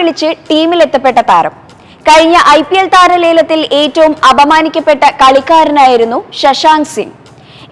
വിളിച്ച് ടീമിലെത്തപ്പെട്ട താരം. കഴിഞ്ഞ IPL താരലേലത്തിൽ ഏറ്റവും അപമാനിക്കപ്പെട്ട കളിക്കാരനായിരുന്നു ശശാങ്ക് സിംഗ്.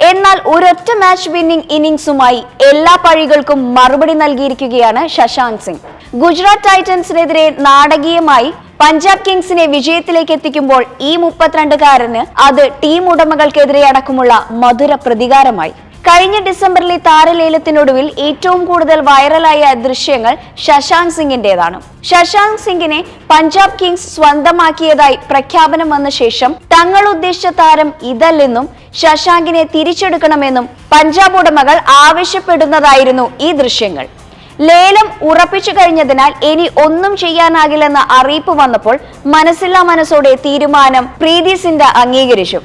എന്നാൽ ഒരൊറ്റ മാച്ച് വിന്നിംഗ് ഇന്നിംഗ്സുമായി എല്ലാ പഴികൾക്കും മറുപടി നൽകിയിരിക്കുകയാണ് ശശാങ്ക് സിംഗ്. ഗുജറാത്ത് ടൈറ്റൻസിനെതിരെ നാടകീയമായി പഞ്ചാബ് കിങ്സിനെ വിജയത്തിലേക്ക് എത്തിക്കുമ്പോൾ ഈ 32-കാരന് അത് ടീം ഉടമകൾക്കെതിരെ അടക്കമുള്ള മധുര പ്രതികാരമായി. കഴിഞ്ഞ ഡിസംബറിലെ താരലേലത്തിനൊടുവിൽ ഏറ്റവും കൂടുതൽ വൈറലായ ദൃശ്യങ്ങൾ ശശാങ്ക് സിംഗിന്റേതാണ്. ശശാങ്ക് സിംഗിനെ പഞ്ചാബ് കിങ്സ് സ്വന്തമാക്കിയതായി പ്രഖ്യാപനം വന്ന ശേഷം തങ്ങൾ ഉദ്ദേശിച്ച താരം ഇതല്ലെന്നും ശശാങ്കിനെ തിരിച്ചെടുക്കണമെന്നും പഞ്ചാബ് ഉടമകൾ ആവശ്യപ്പെടുന്നതായിരുന്നു ഈ ദൃശ്യങ്ങൾ. ലേലം ഉറപ്പിച്ചു കഴിഞ്ഞതിനാൽ ഇനി ഒന്നും ചെയ്യാനാകില്ലെന്ന അറിയിപ്പ് വന്നപ്പോൾ മനസ്സില്ലാ മനസ്സോടെ തീരുമാനം പ്രീതി സിൻഡ അംഗീകരിച്ചു.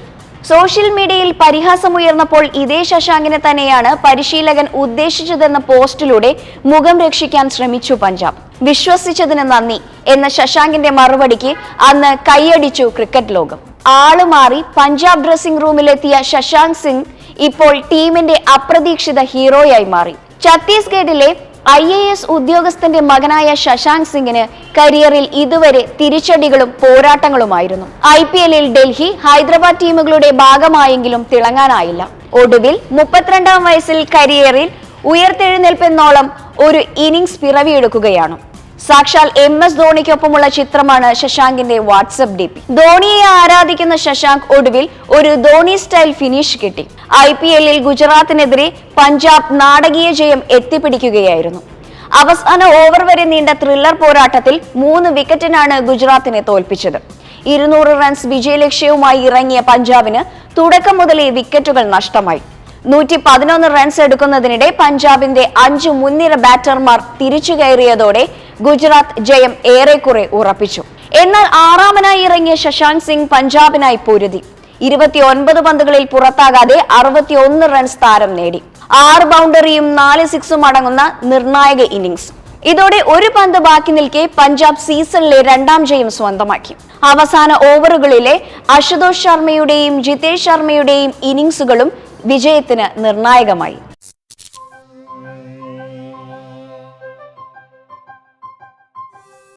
സോഷ്യൽ മീഡിയയിൽ പരിഹാസമുയർന്നപ്പോൾ ഇതേ ശശാങ്കിനെ തന്നെയാണ് പരിശീലകൻ ഉദ്ദേശിച്ചതെന്ന പോസ്റ്റിലൂടെ മുഖം രക്ഷിക്കാൻ ശ്രമിച്ചു പഞ്ചാബ്. വിശ്വസിച്ചതിന് നന്ദി എന്ന ശശാങ്കിന്റെ മറുപടിക്ക് അന്ന് കൈയടിച്ചു ക്രിക്കറ്റ് ലോകം. ആളുമാറി പഞ്ചാബ് ഡ്രസ്സിംഗ് റൂമിലെത്തിയ ശശാങ്ക് സിംഗ് ഇപ്പോൾ ടീമിന്റെ അപ്രതീക്ഷിത ഹീറോയായി മാറി. ഛത്തീസ്ഗഡിലെ IAS ഉദ്യോഗസ്ഥന്റെ മകനായ ശശാങ്ക് സിംഗിന് കരിയറിൽ ഇതുവരെ തിരിച്ചടികളും പോരാട്ടങ്ങളുമായിരുന്നു. IPL-ൽ ഡൽഹി, ഹൈദരാബാദ് ടീമുകളുടെ ഭാഗമായെങ്കിലും തിളങ്ങാനായില്ല. ഒടുവിൽ 32-ാം വയസ്സിൽ കരിയറിൽ ഉയർത്തെഴുന്നേൽപ്പെന്നോളം ഒരു ഇന്നിംഗ്സ് പിറവിയെടുക്കുകയാണ്. സാക്ഷാൽ MS ധോണിക്കൊപ്പമുള്ള ചിത്രമാണ് ശശാങ്കിന്റെ വാട്സ്ആപ്പ് DP. ധോണിയെ ആരാധിക്കുന്ന ശശാങ്ക് ഒടുവിൽ ഒരു ധോണി സ്റ്റൈൽ ഫിനിഷ് കിട്ടി. IPL-ൽ ഗുജറാത്തിനെതിരെ പഞ്ചാബ് നാടകീയ ജയം എത്തിപ്പിടിക്കുകയായിരുന്നു. അവസാന ഓവർ വരെ നീണ്ട ത്രില്ലർ പോരാട്ടത്തിൽ 3 വിക്കറ്റിനാണ് ഗുജറാത്തിനെ തോൽപ്പിച്ചത്. 200 റൺസ് വിജയലക്ഷ്യവുമായി ഇറങ്ങിയ പഞ്ചാബിന് തുടക്കം മുതലേ വിക്കറ്റുകൾ നഷ്ടമായി. 111 റൺസ് എടുക്കുന്നതിനിടെ പഞ്ചാബിന്റെ 5 മുൻനിര ബാറ്റർമാർ തിരിച്ചു കയറിയതോടെ ഗുജറാത്ത് ജയം ഏറെക്കുറെ ഉറപ്പിച്ചു. എന്നാൽ 6-മനായി ഇറങ്ങിയ ശശാങ്ക് സിംഗ് പഞ്ചാബിനായി പൊരുതി. 29 പന്തുകളിൽ പുറത്താകാതെ 61 റൺസ് താരം നേടി. 6 ബൗണ്ടറിയും 4 സിക്സും അടങ്ങുന്ന നിർണായക ഇന്നിംഗ്സ്. ഇതോടെ ഒരു പന്ത് ബാക്കി നിൽക്കെ പഞ്ചാബ് സീസണിലെ 2ാം ജയം സ്വന്തമാക്കി. അവസാന ഓവറുകളിലെ അശുതോഷ് ശർമ്മയുടെയും ജിതേഷ് ശർമ്മയുടെയും ഇന്നിംഗ്സുകളും വിജയത്തിന് നിർണായകമായി.